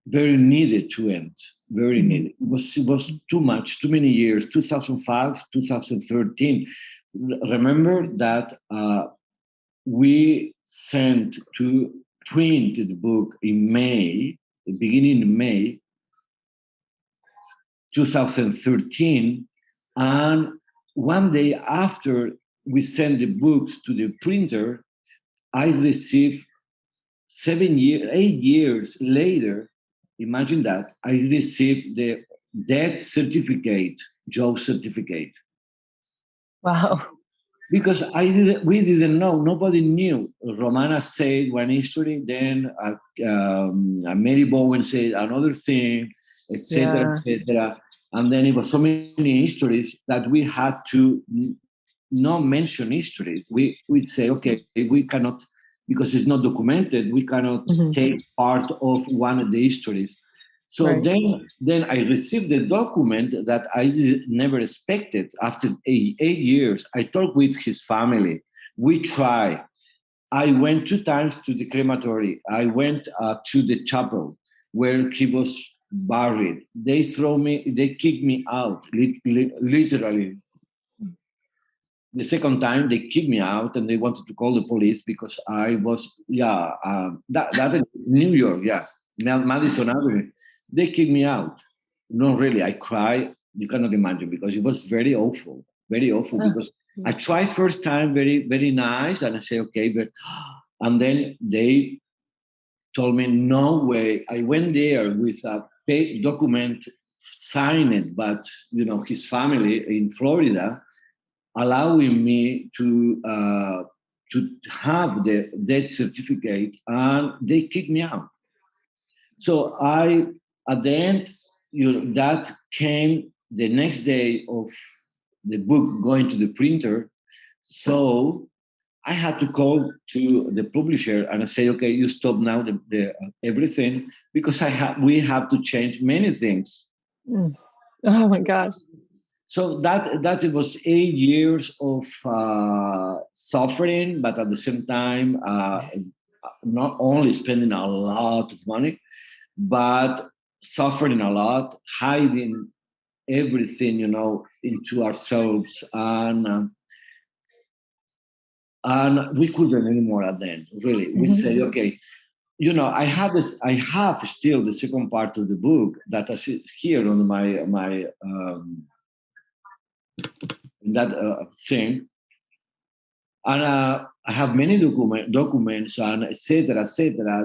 very needed to end. Very needed. It was too much. Too many years. 2005, 2013. Remember that we sent to print the book in May, the beginning of May 2013, and one day after we sent the books to the printer, I received 8 years later, imagine that, I received the death certificate, job certificate. Wow. Because we didn't know, nobody knew. Romana said one history, then Mary Bowen said another thing, etc., etc. And then it was so many histories that we had to not mention histories. We say, okay, we cannot, because it's not documented, we cannot take part of one of the histories. So then I received a document that I never expected. After 8 years, I talked with his family. We tried. I went 2 times to the crematory. I went to the chapel where he was buried. They kicked me out, literally. The second time they kicked me out, and they wanted to call the police because I was, that in New York, Madison Avenue. They kicked me out. No, really, I cried. You cannot imagine, because it was very awful, because I tried first time very, very nice, and I say, okay, and then they told me, no way. I went there with a paid document signed, but his family in Florida, allowing me to have the death certificate, and they kicked me out. So at the end, that came the next day of the book going to the printer. So I had to call to the publisher and I say, okay, you stop now the everything because we have to change many things. Mm. Oh my gosh. So that it was 8 years of suffering, but at the same time, not only spending a lot of money, but suffering a lot, hiding everything, into ourselves, and we couldn't anymore at the end. Really, we say, okay, I have still the second part of the book that I see here on my that thing, and I have many documents and etc.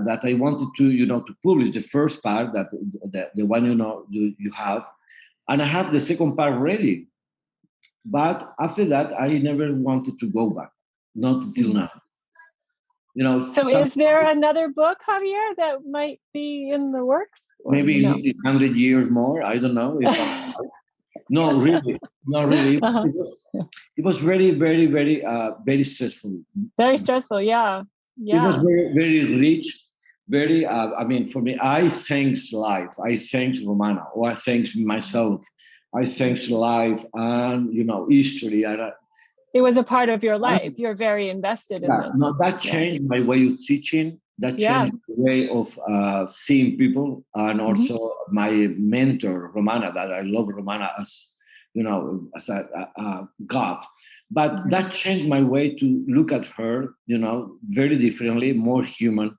that I wanted to publish the first part, that the one you have, and I have the second part ready. But after that, I never wanted to go back, not until now. So is there another book, Javier, that might be in the works? Maybe 100 years more. I don't know. No, really, not really. Uh-huh. It was very, very, very, very stressful. Very stressful, yeah. It was very, very rich. Very. For me, I thanks life. I thanks Romana. Or I thanks myself. I thanks life and history. It was a part of your life. You're very invested in this. No, that changed my way of teaching. That changed the way of seeing people, and also my mentor Romana. That I love Romana as as a God. But that changed my way to look at her, very differently, more human,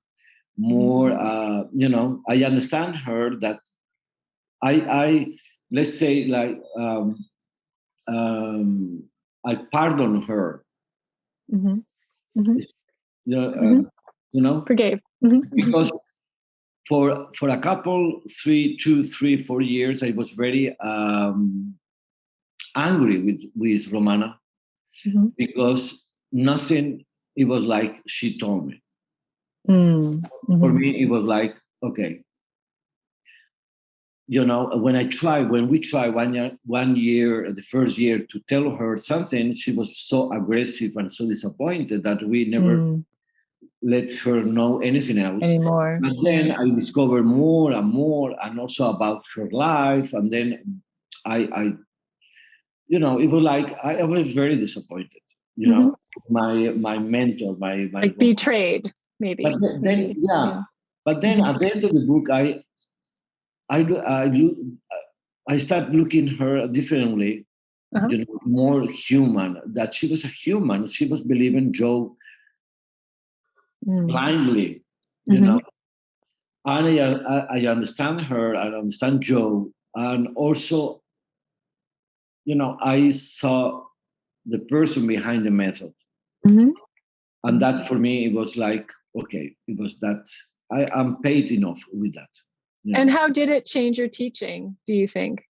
more. I understand her that I let's say like. I pardon her. Forgave. Because for a couple, 2, 3, 4 years, I was very angry with Romana because nothing. It was like she told me. For me, it was like, okay. When we try 1 year, the first year, to tell her something, she was so aggressive and so disappointed that we never let her know anything else anymore. But then I discovered more and more, and also about her life. And then I it was like I was very disappointed. My mentor, my like betrayed, maybe. But then But then at the end of the book, I start looking her differently, more human. That she was a human. She was believing Joe blindly, And I understand her. I understand Joe, and also, I saw the person behind the method, and that for me it was like, okay, it was that I'm paid enough with that. And how did it change your teaching, do you think?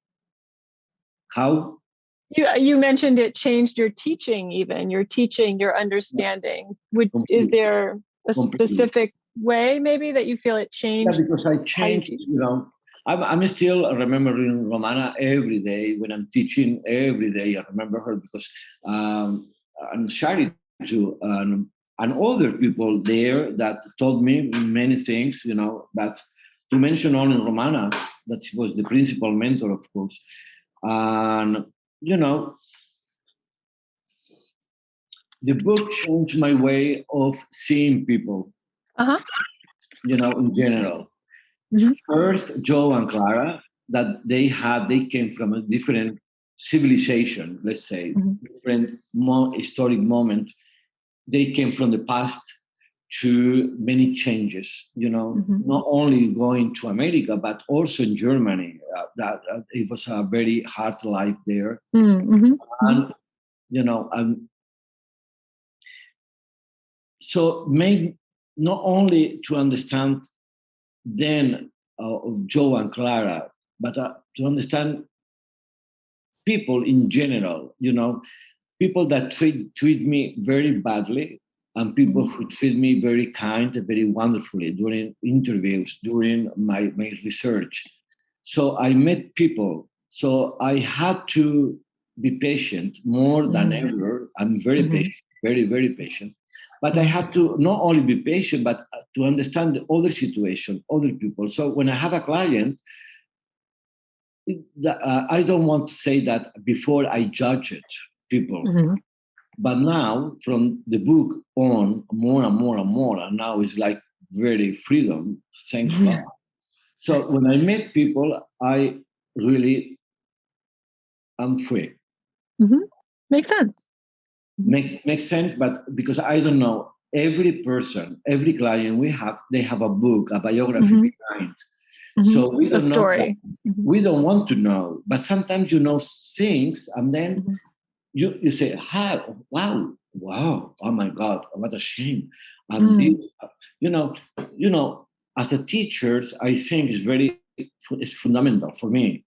How? You mentioned it changed your teaching, even your teaching, your understanding. Is there a specific way maybe that you feel it changed? Yeah, because I changed, I'm still remembering Romana every day when I'm teaching. Every day I remember her because I'm Shari too, and other people there that told me many things, but to mention only Romana, that she was the principal mentor, of course. And, the book changed my way of seeing people, in general. First, Joe and Clara, that they came from a different civilization, let's say, different historic moment. They came from the past to many changes, not only going to America, but also in Germany. That it was a very hard life there. And, so made not only to understand then Joe and Clara, but to understand people in general, people that treat me very badly, and people who treat me very kind and very wonderfully during interviews, during my research. So I met people. So I had to be patient more than ever. I'm very patient, very, very patient. But I have to not only be patient, but to understand the other situation, other people. So when I have a client, I don't want to say that before I judge it, people. Mm-hmm. But now, from the book on, more and more and more, and now it's like very freedom, thanks God. So when I meet people, I really am free. Mm-hmm. Makes sense. Makes sense, but because I don't know, every person, every client we have, they have a book, a biography behind. So we don't know. Story. We don't want to know, but sometimes you know things, and then you say, "Hi, wow, oh my God, what a shame." And this, you know, as a teacher, I think it's fundamental for me,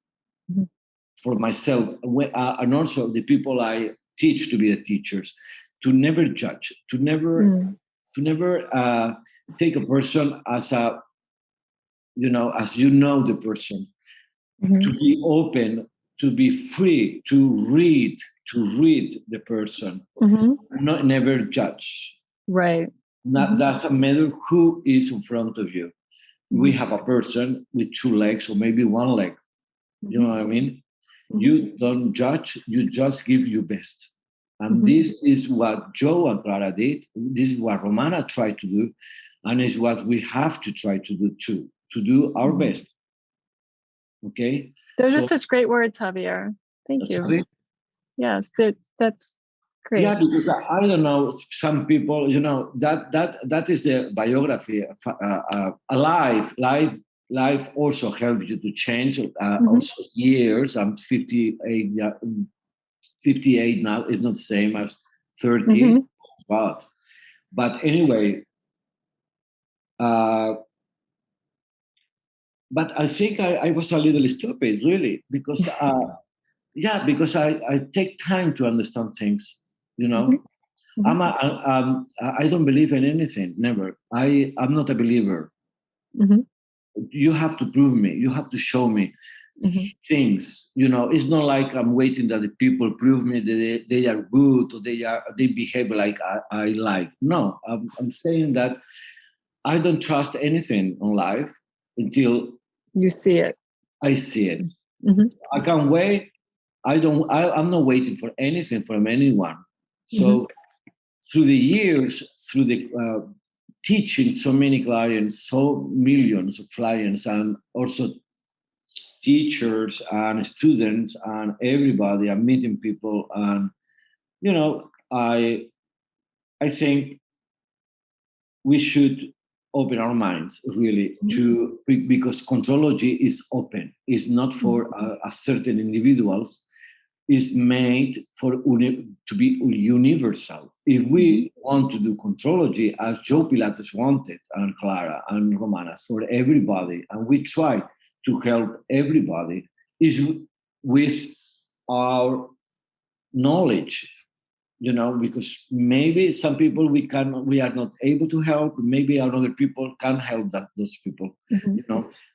for myself, and also the people I teach to be the teachers, to never judge, to never take a person as a, as the person, to be open, to be free, to read the person, not never judge. Right. Not doesn't matter who is in front of you. We have a person with two legs or maybe one leg. You know what I mean? You don't judge, you just give your best. And this is what Joe and Clara did. This is what Romana tried to do. And it's what we have to try to do too, to do our best. Okay? Those are such great words, Javier. Thank you. Sorry? Yes, that's great. Yeah, because I don't know, some people, that is the biography. Life also helps you to change. Also years. I'm 58. 58 now is not the same as 30. But anyway, but I think I was a little stupid, really, because because I take time to understand things. I don't believe in anything, never. I'm not a believer. You have to prove me. You have to show me things. It's not like I'm waiting that the people prove me that they are good or they behave like I like. No, I'm saying that I don't trust anything on life until you see it. I see it. I can't wait. I'm not waiting for anything from anyone. So through the years, through the teaching so many clients, so millions of clients, and also teachers and students and everybody, and meeting people, and I think we should open our minds really because contrology is open. It's not for a certain individuals. Is made to be universal. If we want to do contrology as Joe Pilates wanted, and Clara and Romana, for everybody, and we try to help everybody, is with our knowledge, because maybe some people we are not able to help, maybe other people can help those people,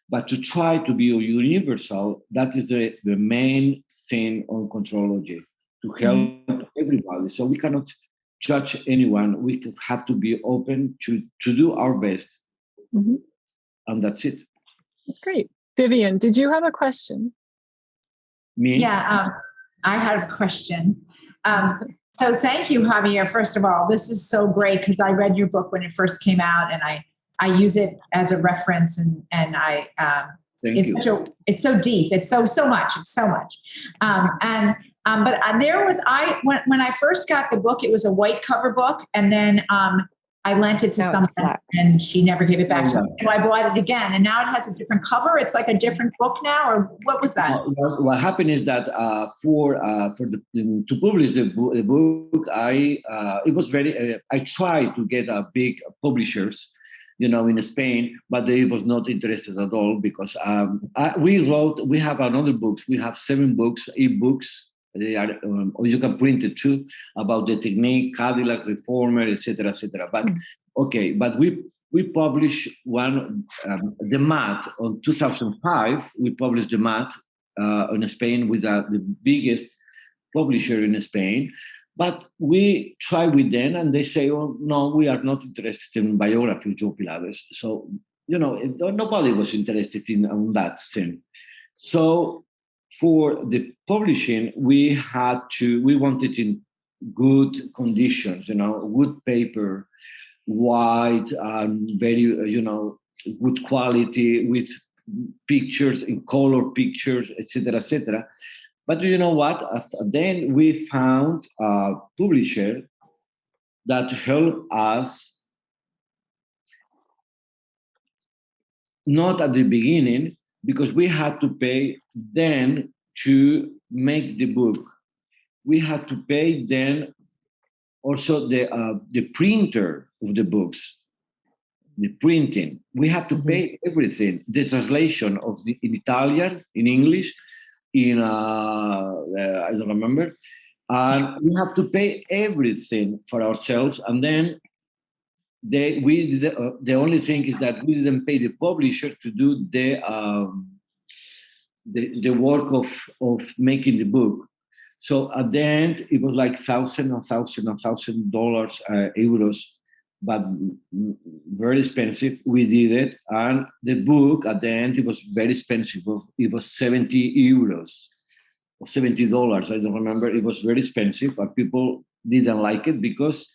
but to try to be universal, that is the main thing on contrology, to help everybody. So we cannot judge anyone. We have to be open to do our best, and that's it. That's great. Vivian, did you have a question? Me? Yeah, I had a question. So thank you, Javier. First of all, this is so great because I read your book when it first came out, and I use it as a reference, and I it's so deep. It's so much. It's so much. But there was when I first got the book, it was a white cover book, and then I lent it to someone, and she never gave it back to me. So I bought it again, and now it has a different cover. It's like a different book now, or what was that? What happened is that to publish the book, it was very. I tried to get a big publishers, in Spain, but they was not interested at all because we have another books. We have 7 books, e-books. They are, or you can print it too, about the technique, Cadillac, Reformer, etc., etc. But but we published one, the mat on 2005. We published the mat in Spain with the biggest publisher in Spain, But we try with them, and they say, "Oh no, we are not interested in biography of Joe Pilates." So nobody was interested in on that thing. So for the publishing, we wanted in good conditions, good paper, white, and very, good quality with pictures in color pictures, etc., etc. But you know what? Then we found a publisher that helped us, not at the beginning, because we had to pay then to make the book. We had to pay then also the printer of the books, the printing. We had to pay everything, the translation of in Italian, in English, in I don't remember, and we have to pay everything for ourselves. And then the only thing is that we didn't pay the publisher to do the work of making the book. So at the end, it was like $1,000 euros, but very expensive. We did it, and the book at the end, it was very expensive. It was 70 euros or $70. I don't remember. It was very expensive, but people didn't like it because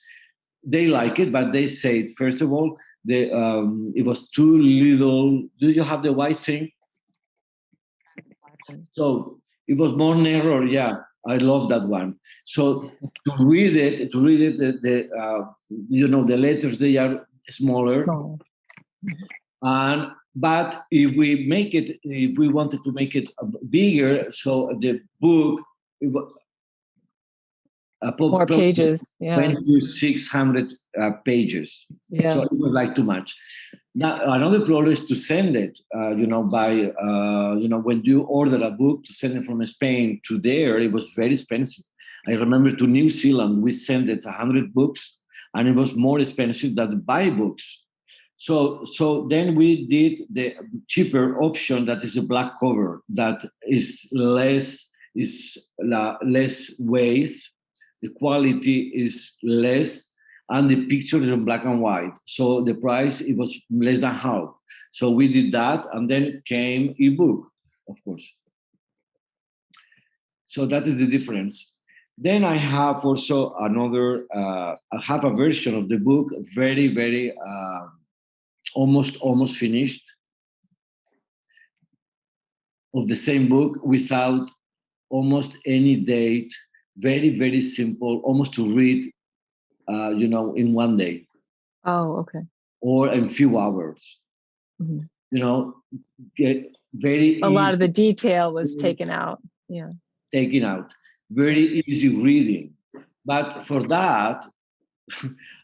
they like it, but they said, first of all, it was too little. Do you have the white thing? So it was more narrow. Yeah, I love that one. So to read it, the letters, they are smaller. But if we wanted to make it bigger, so the book, more pages, 2,600 pages. Yeah. So it was like too much. Now, another problem is to send it, when you order a book, to send it from Spain to there, it was very expensive. I remember to New Zealand, we sent it 100 books, and it was more expensive than to buy books. So then we did the cheaper option, that is a black cover, that is less weight, the quality is less, and the picture is in black and white. So the price, it was less than half. So we did that, and then came ebook, of course. So that is the difference. Then I have also another, I have a version of the book, very, very, almost finished, of the same book, without almost any date, very, very simple, almost to read, in one day. Oh, okay. Or in few hours. Get very a lot of the detail was taken out. Yeah. Taken out. Very easy reading. But for that,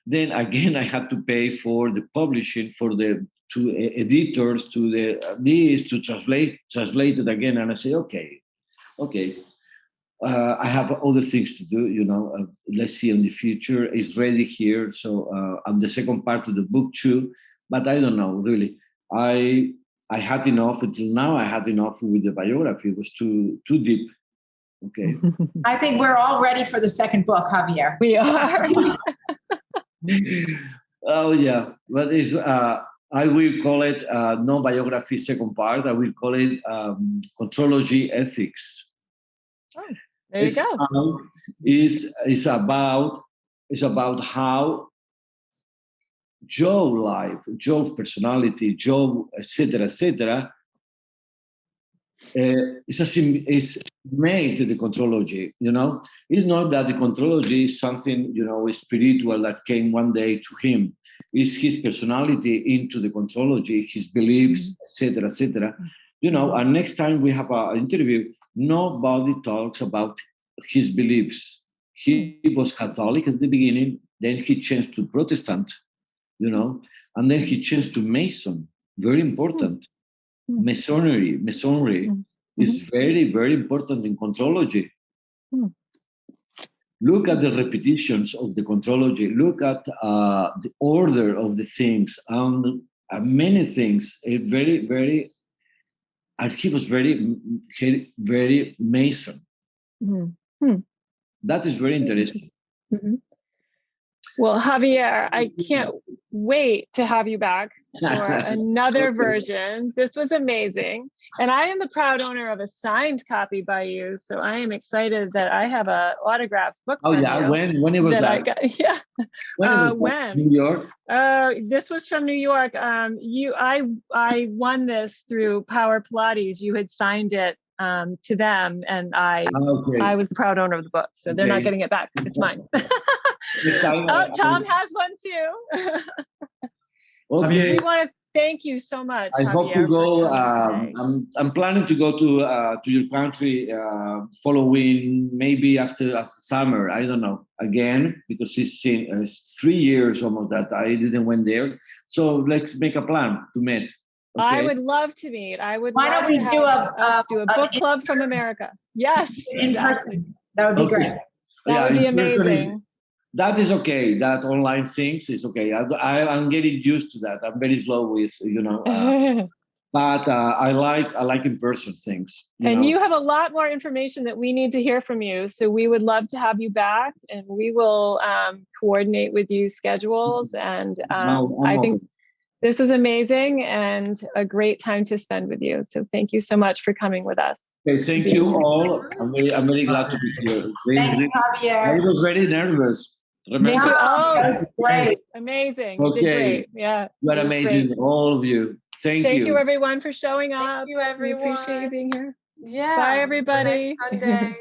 then again, I had to pay for the publishing, for the editors, to translate it again. And I say, okay. I have other things to do, let's see in the future. It's ready here. So I'm the second part of the book too, but I don't know, really. I had enough until now. I had enough with the biography. It was too deep. Okay. I think we're all ready for the second book, Javier. We are. Oh yeah, but I will call it no biography second part. I will call it Contrology Ethics. Oh, there you go. It's about how Joe's life, Joe's personality, Joe, etc., is made to the contrology. It's not that the contrology is something spiritual that came one day to him. It's his personality into the contrology, his beliefs, etc. And next time we have an interview, nobody talks about his beliefs. He was Catholic at the beginning, then he changed to Protestant, and then he changed to Mason. Very important. Masonry is very, very important in contrology. Look at the repetitions of the contrology. Look at the order of the things, and many things. Very, very. And he was very, very Mason. That is very interesting. Mhm. Well, Javier, I can't wait to have you back for another version. This was amazing. And I am the proud owner of a signed copy by you. So I am excited that I have a autographed book Oh from yeah, you. when it was that that? I got, yeah. When it was that? New York? This was from New York. I won this through Power Pilates. You had signed it to them, and I was the proud owner of the book. So they're not getting it back. It's mine. Oh, Tom has one too. Okay. We want to thank you so much. I hope to go. today. I'm planning to go to your country following maybe after summer. I don't know again because it's 3 years almost that I didn't went there. So let's make a plan to meet. Okay? I would love to meet. I would. Why love don't we to do have do a book club from America? Yes, in exactly. person? That would be great. That would be in person amazing. That is okay. That online things is okay. I'm getting used to that. I'm very slow with but I like in person things. You have a lot more information that we need to hear from you. So we would love to have you back, and we will coordinate with you schedules. And I think this was amazing and a great time to spend with you. So thank you so much for coming with us. Okay, thank you all. I'm very glad to be here. Thank you, Javier. I was very nervous. Remember? Thank you. Oh, that's great. Amazing. You did great. Yeah. You are amazing, great. All of you. Thank you. Thank you, everyone, for showing up. Thank you, everyone. We appreciate you being here. Yeah. Bye, everybody. Have a nice Sunday.